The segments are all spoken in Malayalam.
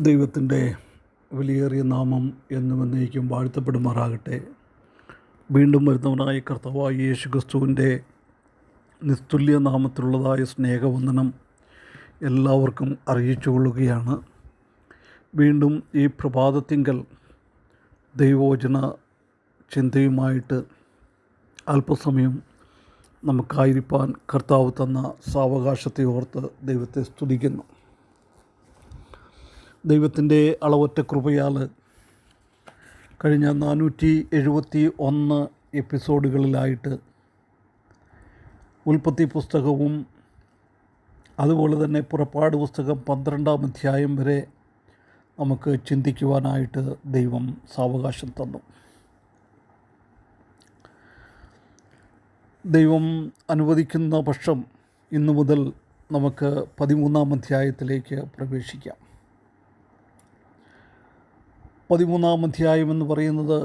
ദൈവത്തിൻ്റെ വിലയേറിയ നാമം എന്നും എന്നേക്കും വാഴ്ത്തപ്പെടുമാറാകട്ടെ. വീണ്ടും വരുന്നവനായ കർത്താവായ യേശു ക്രിസ്തുവിൻ്റെ നിസ്തുല്യ നാമത്തിലുള്ളതായ സ്നേഹവന്ദനം എല്ലാവർക്കും അറിയിച്ചു കൊള്ളുകയാണ്. വീണ്ടും ഈ പ്രഭാതത്തിങ്കൽ ദൈവവചന ചിന്തയുമായിട്ട് അല്പസമയം നമുക്കായിരിക്കാൻ കർത്താവ് തന്ന സാവകാശത്തെ ഓർത്ത് ദൈവത്തെ സ്തുതിക്കുന്നു. ദൈവത്തിൻ്റെ അളവറ്റ കൃപയാൽ കഴിഞ്ഞ 471 എപ്പിസോഡുകളിലായിട്ട് ഉൽപ്പത്തി പുസ്തകവും അതുപോലെ തന്നെ പുറപ്പാട് പുസ്തകം 12-ാം അധ്യായം വരെ നമുക്ക് ചിന്തിക്കുവാനായിട്ട് ദൈവം സാവകാശം തന്നു. ദൈവം അനുവദിക്കുന്ന പക്ഷം ഇന്നു മുതൽ നമുക്ക് 13-ാം അധ്യായത്തിലേക്ക് പ്രവേശിക്കാം. 13-ാം അധ്യായം എന്ന് പറയുന്നത്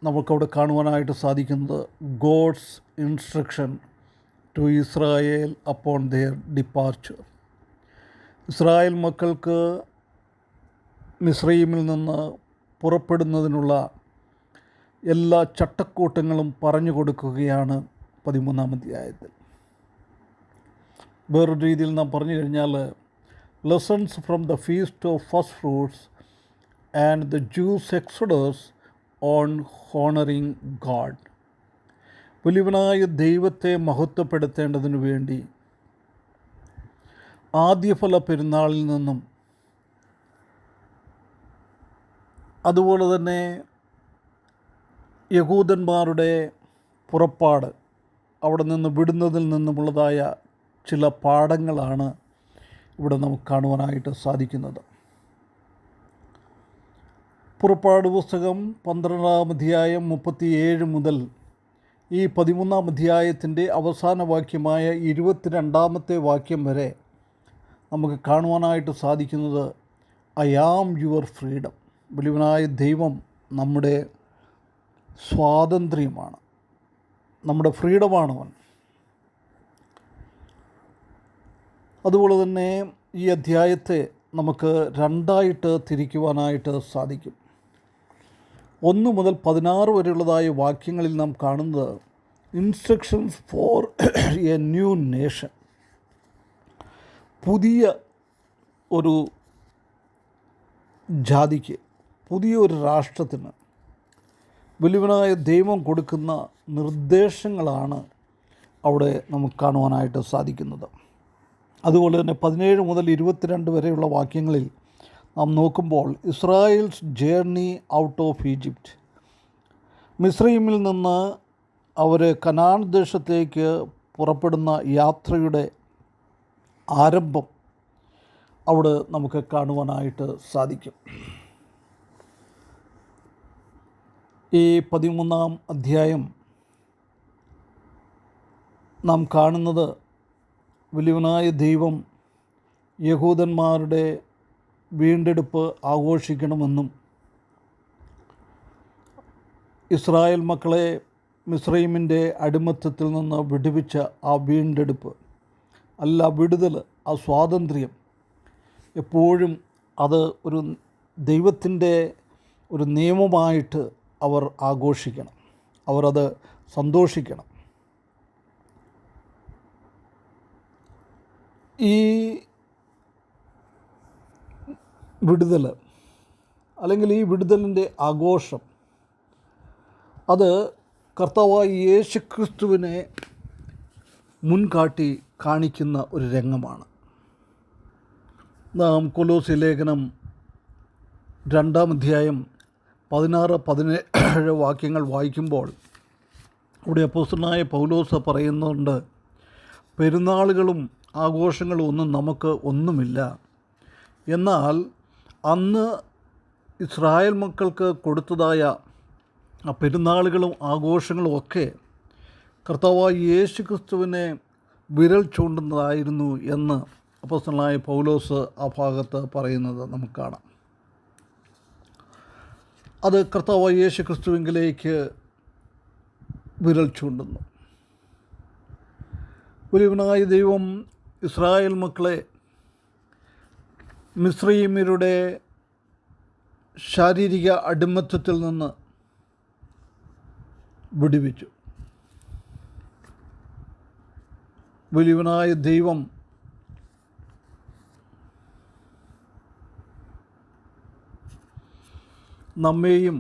നമുക്കവിടെ കാണുവാനായിട്ട് സാധിക്കുന്നത് God's instruction to Israel upon their departure. Israel മക്കൾക്ക് മിസ്രയീമിൽ നിന്ന് പുറപ്പെടുന്നതിനുള്ള എല്ലാ ചട്ടക്കൂട്ടങ്ങളും പറഞ്ഞു കൊടുക്കുകയാണ് 13-ാം അധ്യായത്തിൽ. വേറൊരു രീതിയിൽ നാം പറഞ്ഞു കഴിഞ്ഞാൽ lessons from the feast of first fruits and the juice exodus on honouring God. വലിയവനായ ദൈവത്തെ മഹത്വപ്പെടുത്തേണ്ടതിനു വേണ്ടി ആദ്യഫല പെരുന്നാളിൽ നിന്നും അതുപോലെ തന്നെ യഹൂദന്മാരുടെ പുറപ്പാട് അവിടെ നിന്ന് വിടുന്നതിൽ നിന്നുമുള്ളതായ ചില പാഠങ്ങളാണ് ഇവിടെ നമുക്ക് കാണുവാനായിട്ട് സാധിക്കുന്നത്. പുറപ്പാട് പുസ്തകം 12-ാം അധ്യായം 37 മുതൽ ഈ 13-ാം അധ്യായത്തിൻ്റെ അവസാന വാക്യമായ 22-ാമത്തെ വാക്യം വരെ നമുക്ക് കാണുവാനായിട്ട് സാധിക്കുന്നത് ഐ ആം യുവർ ഫ്രീഡം. വലിയവനായ ദൈവം നമ്മുടെ സ്വാതന്ത്ര്യമാണ്, നമ്മുടെ ഫ്രീഡമാണവൻ. അതുപോലെ തന്നെ ഈ അധ്യായത്തെ നമുക്ക് രണ്ടായിട്ട് തിരിക്കുവാനായിട്ട് സാധിക്കും. 1 മുതൽ 16 വരെയുള്ളതായ വാക്യങ്ങളിൽ നാം കാണുന്നത് instructions four A new nation. പുതിയ ഒരു ജാതിക്ക്, പുതിയ ഒരു രാഷ്ട്രത്തിന് വലിയവനായ ദൈവം കൊടുക്കുന്ന നിർദ്ദേശങ്ങളാണ് അവിടെ നമുക്ക് കാണുവാനായിട്ട് സാധിക്കുന്നത്. അതുപോലെ തന്നെ 17 മുതൽ 22 വരെയുള്ള വാക്യങ്ങളിൽ നാം നോക്കുമ്പോൾ Israel's journey out of Egypt, മിസ്രയീമിൽ നിന്ന് അവർ കനാൻ ദേശത്തേക്ക് പുറപ്പെടുന്ന യാത്രയുടെ ആരംഭം അവിടെ നമുക്ക് കാണുവാനായിട്ട് സാധിക്കും. ഈ 13-ാം അധ്യായം നാം കാണുന്നത് വലിയവനായ ദൈവം യഹൂദന്മാരുടെ വീണ്ടെടുപ്പ് ആഘോഷിക്കണമെന്നും ഇസ്രായേൽ മക്കളെ മിസ്രയീമിൻ്റെ അടിമത്തത്തിൽ നിന്ന് വിടുവിച്ച ആ വീണ്ടെടുപ്പ് അല്ല, വിടുതൽ, ആ സ്വാതന്ത്ര്യം എപ്പോഴും അത് ഒരു ദൈവത്തിൻ്റെ ഒരു നിയമമായിട്ട് അവർ ആഘോഷിക്കണം, അവർ അത് സന്തോഷിക്കണം. ഈ വിടുതൽ അല്ലെങ്കിൽ ഈ വിടുതലിൻ്റെ ആഘോഷം അത് കർത്താവായ യേശു ക്രിസ്തുവിനെ മുൻകാട്ടി കാണിക്കുന്ന ഒരു രംഗമാണ്. നാം കൊലോസ്യ ലേഖനം 2-ാം അധ്യായം 16-17 വാക്യങ്ങൾ വായിക്കുമ്പോൾ ഇവിടെ അപ്പോസ്തലനായ പൗലോസ് പറയുന്നുണ്ട്, പെരുന്നാളുകളും ആഘോഷങ്ങളും ഒന്നും നമുക്ക് ഒന്നുമില്ല. എന്നാൽ അന്ന് ഇസ്രായേൽ മക്കൾക്ക് കൊടുത്തതായ ആ പെരുന്നാളുകളും ആഘോഷങ്ങളും ഒക്കെ കർത്താവായ യേശു ക്രിസ്തുവിനെ വിരൽ ചൂണ്ടുന്നതായിരുന്നു എന്ന് അപ്പോസ്തലനായ പൗലോസ് ആ ഭാഗത്ത് പറയുന്നത് നമുക്ക് കാണാം. അത് കർത്താവായ യേശു ക്രിസ്തുവിലേക്ക് വിരൽ ചൂണ്ടുന്നു. വലിയവനായ ദൈവം ഇസ്രായേൽ മക്കളെ മിസ്രയീമ്യരുടെ ശാരീരിക അടിമത്തത്തിൽ നിന്ന് വിടുവിച്ചു. വലിയവനായ ദൈവം നമ്മെയും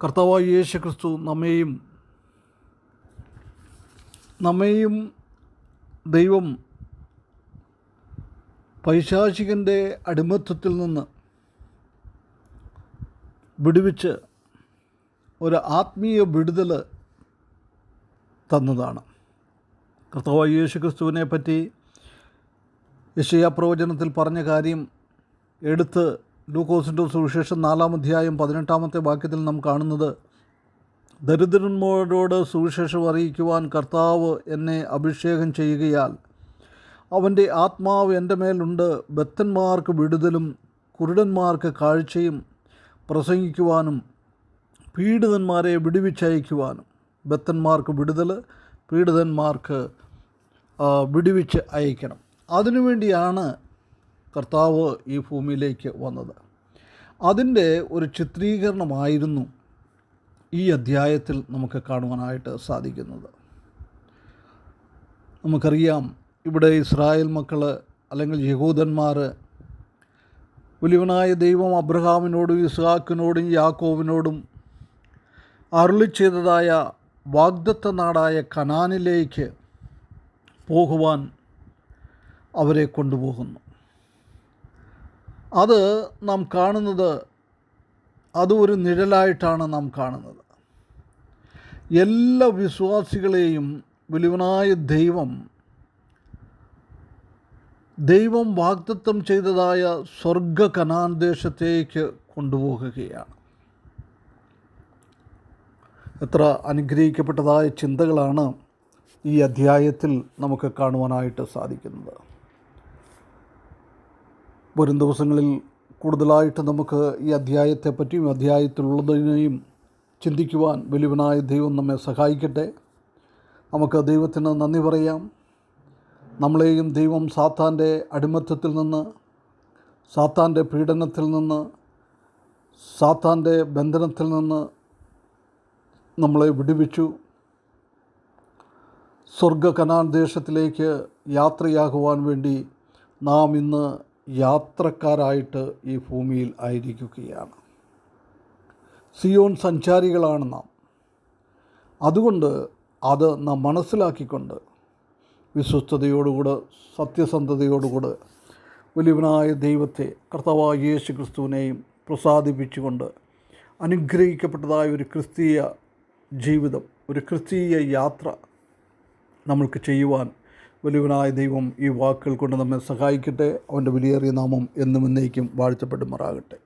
കർത്താവായ യേശുക്രിസ്തു നമ്മെയും ദൈവം പൈശാചികൻ്റെ അടിമത്തത്തിൽ നിന്ന് വിടുവിച്ച് ഒരു ആത്മീയ വിടുതൽ തന്നതാണ്. കർത്താവായ യേശുക്രിസ്തുവിനെ പറ്റി യെശയ്യാ പ്രവചനത്തിൽ പറഞ്ഞ കാര്യം എടുത്ത് ലൂക്കോസിൻ്റെ സുവിശേഷം 4-ാം അധ്യായം 18-ാമത്തെ വാക്യത്തിൽ നാം കാണുന്നത്, ദരിദ്രന്മാരോട് സുവിശേഷം അറിയിക്കുവാൻ കർത്താവ് എന്നെ അഭിഷേകം ചെയ്യുകയാൽ അവൻ്റെ ആത്മാവ് എൻ്റെ മേലുണ്ട്, ബദ്ധന്മാർക്ക് വിടുതലും കുരുടന്മാർക്ക് കാഴ്ചയും പ്രസംഗിക്കുവാനും പീഡിതന്മാരെ വിടുവിച്ചയക്കുവാനും. ബദ്ധന്മാർക്ക് വിടുതൽ, പീഡിതന്മാർക്ക് വിടുവിച്ച് അയക്കണം. അതിനുവേണ്ടിയാണ് കർത്താവ് ഈ ഭൂമിയിലേക്ക് വന്നത്. അതിൻ്റെ ഒരു ചിത്രീകരണമായിരുന്നു ഈ അധ്യായത്തിൽ നമുക്ക് കാണുവാനായിട്ട് സാധിക്കുന്നത്. നമുക്കറിയാം, ഇവിടെ ഇസ്രായേൽ മക്കൾ അല്ലെങ്കിൽ യഹൂദന്മാർ വലിയവനായ ദൈവം അബ്രഹാമിനോടും ഇസ്ഹാക്കിനോടും യാക്കോബിനോടും അരുളി ചെയ്തതായ വാഗ്ദത്ത നാടായ കനാനിലേക്ക് പോകുവാൻ അവരെ കൊണ്ടുപോകുന്നു. അത് നാം കാണുന്നത്, അത് ഒരു നിഴലായിട്ടാണ് നാം കാണുന്നത്. എല്ലാ വിശ്വാസികളെയും വലിയവനായ ദൈവം വാഗ്ദത്തം ചെയ്തതായ സ്വർഗ കനാൻ ദേശത്തേക്ക് കൊണ്ടുപോകുകയാണ്. എത്ര അനുഗ്രഹിക്കപ്പെട്ടതായ ചിന്തകളാണ് ഈ അധ്യായത്തിൽ നമുക്ക് കാണുവാനായിട്ട് സാധിക്കുന്നത്. വരും ദിവസങ്ങളിൽ കൂടുതലായിട്ട് നമുക്ക് ഈ അധ്യായത്തെപ്പറ്റിയും അധ്യായത്തിലുള്ളതിനെയും ചിന്തിക്കുവാൻ വലിയവനായ ദൈവം നമ്മെ സഹായിക്കട്ടെ. നമുക്ക് ദൈവത്തിന് നന്ദി പറയാം. നമ്മളെയും ദൈവം സാത്താൻ്റെ അടിമത്തത്തിൽ നിന്ന്, സാത്താൻ്റെ പീഡനത്തിൽ നിന്ന്, സാത്താൻ്റെ ബന്ധനത്തിൽ നിന്ന് നമ്മളെ വിടുവിച്ചു. സ്വർഗ കനാൻ ദേശത്തിലേക്ക് യാത്രയാകുവാൻ വേണ്ടി നാം ഇന്ന് യാത്രക്കാരായിട്ട് ഈ ഭൂമിയിൽ ആയിരിക്കുകയാണ്. സിയോൻ സഞ്ചാരികളാണ് നാം. അതുകൊണ്ട് അത് നാം മനസ്സിലാക്കിക്കൊണ്ട് വിശ്വസ്തയോടുകൂടെ സത്യസന്ധതയോടുകൂടെ വലിയവനായ ദൈവത്തെ, കർത്താവായ യേശു ക്രിസ്തുവിനെയും പ്രസാദിപ്പിച്ചുകൊണ്ട് അനുഗ്രഹിക്കപ്പെട്ടതായ ഒരു ക്രിസ്തീയ ജീവിതം, ഒരു ക്രിസ്തീയ യാത്ര നമ്മൾക്ക് ചെയ്യുവാൻ വലിയവനായ ദൈവം ഈ വാക്കുകൾ കൊണ്ട് നമ്മെ സഹായിക്കട്ടെ. അവൻ്റെ വിലയേറിയ നാമം എന്നും എന്നേക്കും വാഴ്ത്തപ്പെടുമാറാകട്ടെ.